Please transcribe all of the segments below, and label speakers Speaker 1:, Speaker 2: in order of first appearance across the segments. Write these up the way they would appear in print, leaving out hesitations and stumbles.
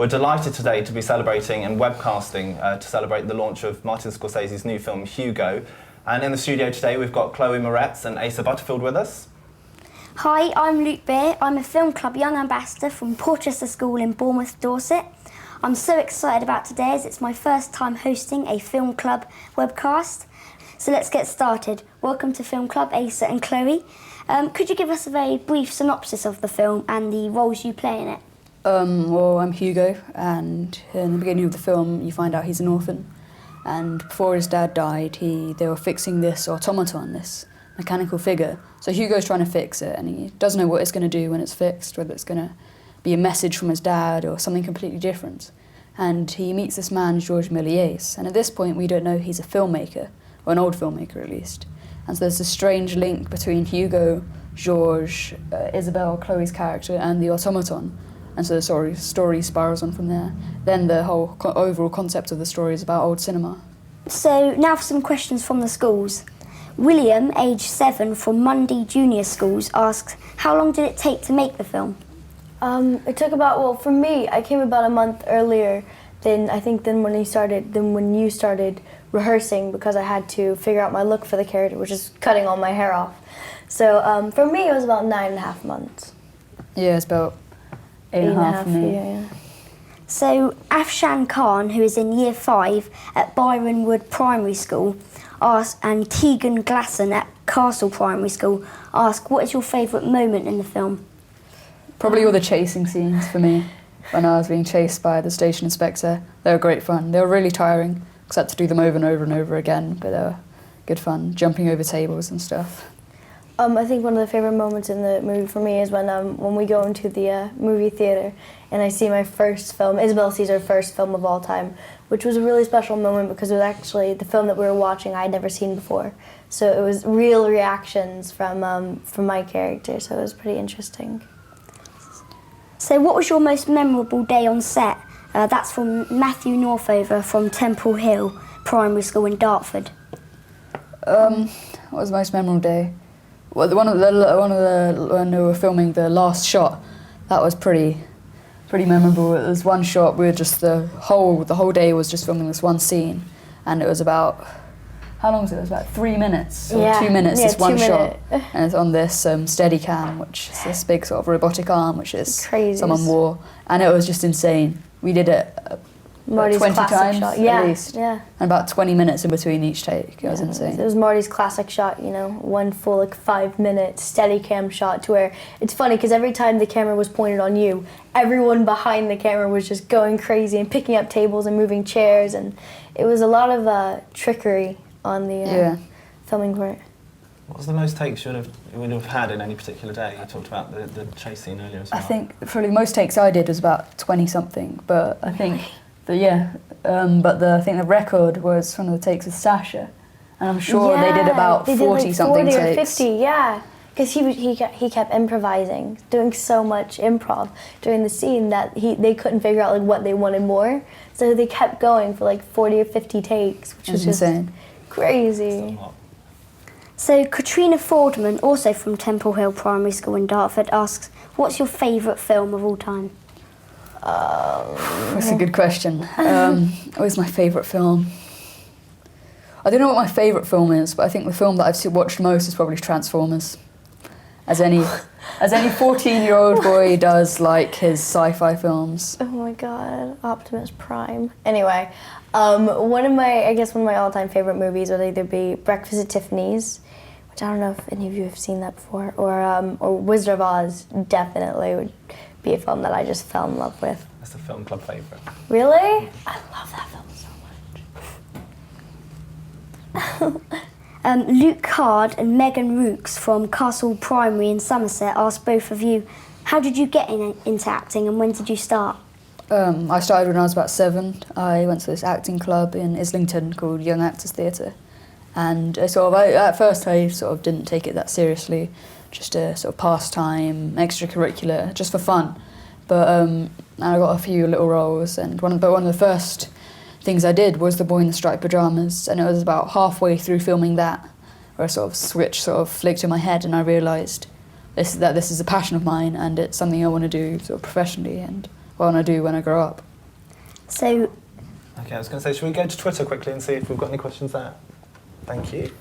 Speaker 1: We're delighted today to be celebrating and webcasting to celebrate the launch of Martin Scorsese's new film, Hugo. And in the studio today, we've got Chloe Moretz and Asa Butterfield with us.
Speaker 2: Hi, I'm Luke Beer. I'm a Film Club Young Ambassador from Porchester School in Bournemouth, Dorset. I'm so excited about today as it's my first time hosting a Film Club webcast. So let's get started. Welcome to Film Club, Asa and Chloe. Could you give us a very brief synopsis of the film and the roles you play in it?
Speaker 3: Well, I'm Hugo, and in the beginning of the film you find out he's an orphan. And before his dad died, they were fixing this automaton, this mechanical figure. So Hugo's trying to fix it, and he doesn't know what it's going to do when it's fixed, whether it's going to be a message from his dad or something completely different. And he meets this man, Georges Méliès, and at this point we don't know he's a filmmaker, or an old filmmaker at least. And so there's a strange link between Hugo, Georges, Isabelle, Chloe's character, and the automaton. And so the story spirals on from there. Then the whole overall concept of the story is about old cinema.
Speaker 2: So now for some questions from the schools. William, age 7, from Mundy Junior Schools, asks, how long did it take to make the film?
Speaker 4: It took about, well, for me, I came about a month earlier than when you started rehearsing, because I had to figure out my look for the character, which is cutting all my hair off. So for me, it was about 9.5 months.
Speaker 3: Yeah, it's about 8.5 for me.
Speaker 4: Yeah.
Speaker 2: So Afshan Khan, who is in Year 5 at Byron Wood Primary School, and Tegan Glasson at Castle Primary School ask, what is your favourite moment in the film?
Speaker 3: Probably all the chasing scenes for me, when I was being chased by the station inspector. They were great fun. They were really tiring, because I had to do them over and over and over again, but they were good fun, jumping over tables and stuff.
Speaker 4: I think one of the favourite moments in the movie for me is when we go into the movie theatre and I see my first film. Isabelle sees her first film of all time, which was a really special moment because it was actually the film that we were watching I had never seen before. So it was real reactions from my character, so it was pretty interesting.
Speaker 2: So what was your most memorable day on set? That's from Matthew Northover from Temple Hill Primary School in Dartford.
Speaker 3: What was the most memorable day? Well, when we were filming the last shot, that was pretty memorable. It was one shot. We were just the whole day was just filming this one scene, and it was about, how long was it? It was about 3 minutes or 2 minutes. This one shot, and it's on this Steadicam, which is this big sort of robotic arm, which is
Speaker 4: crazy.
Speaker 3: Someone wore, and it was just insane. We did it.
Speaker 4: Marty's
Speaker 3: 20 times
Speaker 4: shot.
Speaker 3: at least,
Speaker 4: yeah.
Speaker 3: And about 20 minutes in between each take. It was insane.
Speaker 4: It was Marty's classic shot, one full 5-minute Steadicam shot, to where it's funny because every time the camera was pointed on you, everyone behind the camera was just going crazy and picking up tables and moving chairs, and it was a lot of trickery on the filming part.
Speaker 1: What was the most takes you would have had in any particular day? You talked about the chase scene earlier as well.
Speaker 3: I think probably the most takes I did was about 20-something, but I think... I think the record was one of the takes with Sasha, and I'm sure they did about 40-something takes.
Speaker 4: 40 or 50, yeah. Because he kept improvising, doing so much improv during the scene that they couldn't figure out what they wanted more, so they kept going for 40 or 50 takes, which was just
Speaker 3: insane,
Speaker 4: crazy.
Speaker 2: So Katrina Fordman, also from Temple Hill Primary School in Dartford, asks, what's your favourite film of all time?
Speaker 3: That's a good question. What is my favourite film? I don't know what my favourite film is, but I think the film that I've watched most is probably Transformers. As any 14-year-old boy does, his sci-fi films.
Speaker 4: Oh my god, Optimus Prime. Anyway, one of my all-time favourite movies would either be Breakfast at Tiffany's, which I don't know if any of you have seen that before, or Wizard of Oz. Definitely would be a film that I just fell in love with.
Speaker 1: That's the Film Club favourite.
Speaker 4: Really? I love that film so much.
Speaker 2: Luke Card and Megan Rooks from Castle Primary in Somerset asked both of you, how did you get into acting and when did you start?
Speaker 3: I started when I was about 7. I went to this acting club in Islington called Young Actors Theatre, and at first I didn't take it that seriously, just a sort of pastime, extracurricular, just for fun. But I got a few little roles, and one of the first things I did was The Boy in the Striped Pyjamas, and it was about halfway through filming that where a switch flicked in my head, and I realised this is a passion of mine, and it's something I want to do professionally, and what I want to do when I grow up.
Speaker 2: So,
Speaker 1: Okay, I was going to say, should we go to Twitter quickly and see if we've got any questions there? Thank you.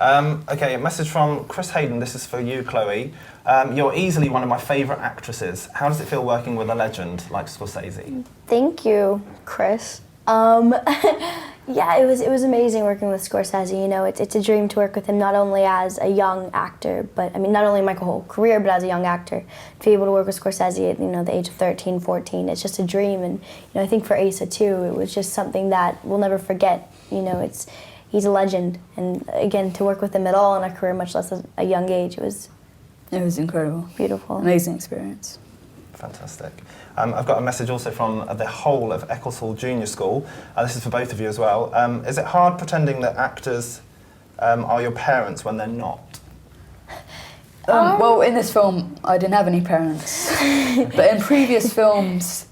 Speaker 1: Okay, a message from Chris Hayden. This is for you, Chloe. You're easily one of my favourite actresses. How does it feel working with a legend like Scorsese?
Speaker 4: Thank you, Chris. Yeah, it was amazing working with Scorsese. You know, it's a dream to work with him, not only as a young actor, but I mean, not only my whole career, but as a young actor. To be able to work with Scorsese at, you know, the age of 13, 14, it's just a dream. And, you know, I think for Asa too, it was just something that we'll never forget. You know, he's a legend. And again, to work with him at all in our career, much less at a young age, it was
Speaker 3: incredible.
Speaker 4: Beautiful.
Speaker 3: Amazing experience.
Speaker 1: Fantastic. I've got a message also from the whole of Ecclesall Junior School. This is for both of you as well. Is it hard pretending that actors are your parents when they're not?
Speaker 3: Well, in this film, I didn't have any parents. But in previous films,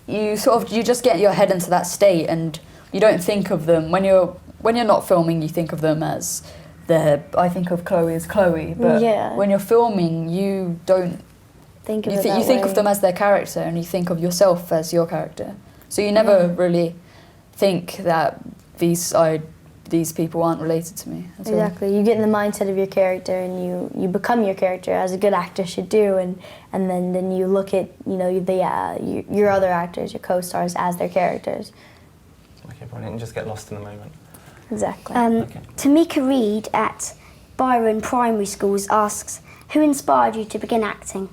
Speaker 3: you just get your head into that state and you don't think of them. When you're not filming, you think of them as I think of Chloe as Chloe. But when you're filming, you don't
Speaker 4: think of
Speaker 3: you think of them as their character, and you think of yourself as your character. So you never really think that these people aren't related to me.
Speaker 4: Exactly. You get in the mindset of your character, and you become your character, as a good actor should do, and then you look at, you know, your other actors, your co-stars, as their characters.
Speaker 1: Okay, brilliant. You just get lost in the moment.
Speaker 4: Exactly.
Speaker 1: Okay.
Speaker 2: Tamika Reed at Byron Primary Schools asks, who inspired you to begin acting?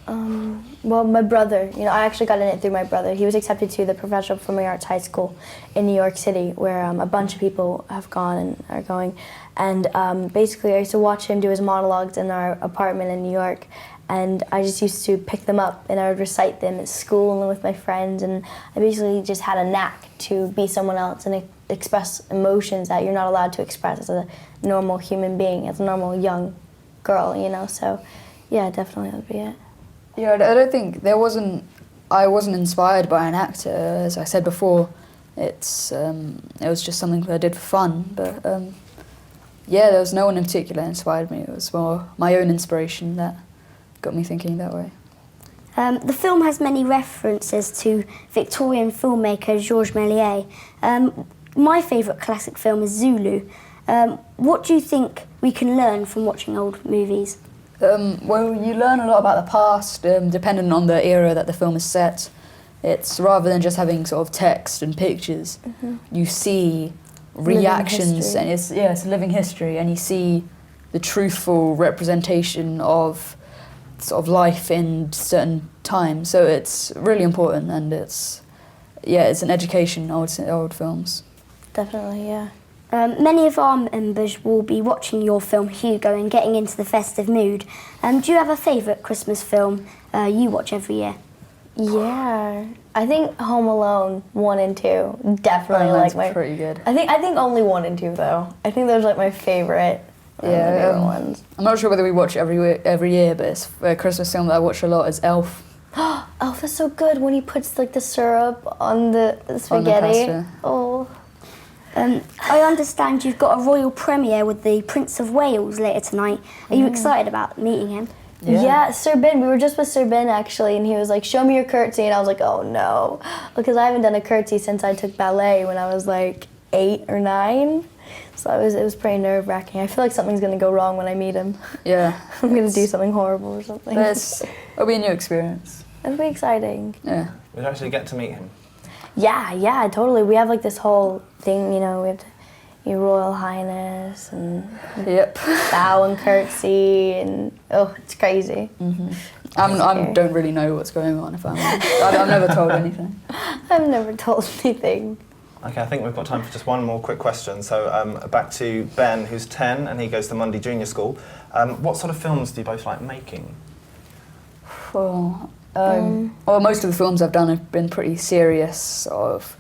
Speaker 4: Well, my brother. You know, I actually got in it through my brother. He was accepted to the Professional Performing Arts High School in New York City, where a bunch of people have gone and are going. And basically, I used to watch him do his monologues in our apartment in New York, and I just used to pick them up and I would recite them at school and with my friends. And I basically just had a knack to be someone else and express emotions that you're not allowed to express as a normal human being, as a normal young girl. You know, so yeah, definitely that would be it.
Speaker 3: Yeah, I don't think I wasn't inspired by an actor. As I said before, it was just something that I did for fun. But there was no one in particular that inspired me. It was more my own inspiration that got me thinking that way.
Speaker 2: The film has many references to Victorian filmmaker Georges Méliès. My favourite classic film is Zulu. What do you think we can learn from watching old movies?
Speaker 3: Well, you learn a lot about the past, depending on the era that the film is set. It's rather than just having sort of text and pictures, you see reactions, and it's a living history, and you see the truthful representation of sort of life in certain times. So it's really important, and it's an education. Old films.
Speaker 4: Definitely, yeah.
Speaker 2: Many of our members will be watching your film Hugo and getting into the festive mood. Do you have a favourite Christmas film you watch every year?
Speaker 4: Yeah, I think Home Alone 1 and 2 definitely
Speaker 3: pretty good.
Speaker 4: I think only 1 and 2 though. I think those are like my favorite. Favorite ones.
Speaker 3: I'm not sure whether we watch it every year, but it's a Christmas film that I watch a lot is Elf.
Speaker 4: Elf is so good when he puts like the syrup on the spaghetti.
Speaker 3: On the
Speaker 4: oh.
Speaker 2: I understand you've got a royal premiere with the Prince of Wales later tonight. Are you excited about meeting him?
Speaker 4: Yeah, Sir Ben. We were just with Sir Ben actually, and he was like, "Show me your curtsy," and I was like, "Oh no," because I haven't done a curtsy since I took ballet when I was like 8 or 9. So it was pretty nerve-wracking. I feel like something's gonna go wrong when I meet him.
Speaker 3: Yeah,
Speaker 4: I'm gonna do something horrible or something.
Speaker 3: It'll be a new experience.
Speaker 4: It'll be exciting.
Speaker 3: Yeah.
Speaker 1: We'd actually get to meet him.
Speaker 4: Yeah, totally. We have like this whole thing, you know, we have Your Royal Highness and bow and curtsy, and it's crazy.
Speaker 3: I don't really know what's going on. I've never told anything.
Speaker 4: I've never told anything.
Speaker 1: Okay, I think we've got time for just one more quick question. So back to Ben, who's 10, and he goes to Mundy Junior School. What sort of films do you both like making?
Speaker 3: Well, most of the films I've done have been pretty serious, sort of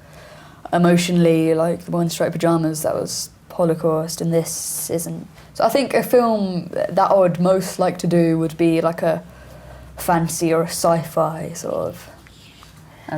Speaker 3: emotionally, like the one in Striped Pyjamas, that was Holocaust, and this isn't. So I think a film that I would most like to do would be like a fantasy or a sci-fi that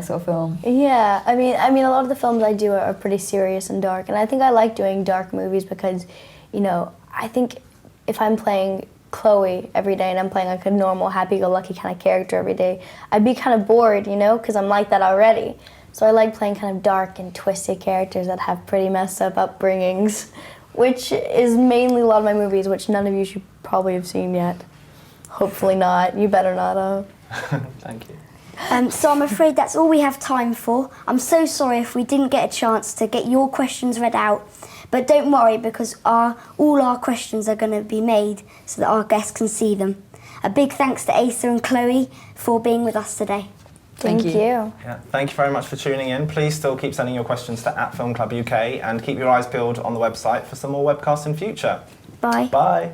Speaker 3: sort of film.
Speaker 4: Yeah, I mean, a lot of the films I do are pretty serious and dark, and I think I like doing dark movies because, you know, I think if I'm playing Chloe every day and I'm playing like a normal, happy-go-lucky kind of character every day, I'd be kind of bored, you know, because I'm like that already. So I like playing kind of dark and twisted characters that have pretty messed up upbringings, which is mainly a lot of my movies, which none of you should probably have seen yet. Hopefully not. You better not have.
Speaker 1: Thank you.
Speaker 2: So I'm afraid that's all we have time for. I'm so sorry if we didn't get a chance to get your questions read out. But don't worry, because all our questions are going to be made so that our guests can see them. A big thanks to Asa and Chloe for being with us today.
Speaker 4: Thank you.
Speaker 1: Yeah, thank you very much for tuning in. Please still keep sending your questions to @FilmClub UK and keep your eyes peeled on the website for some more webcasts in future.
Speaker 2: Bye.
Speaker 1: Bye.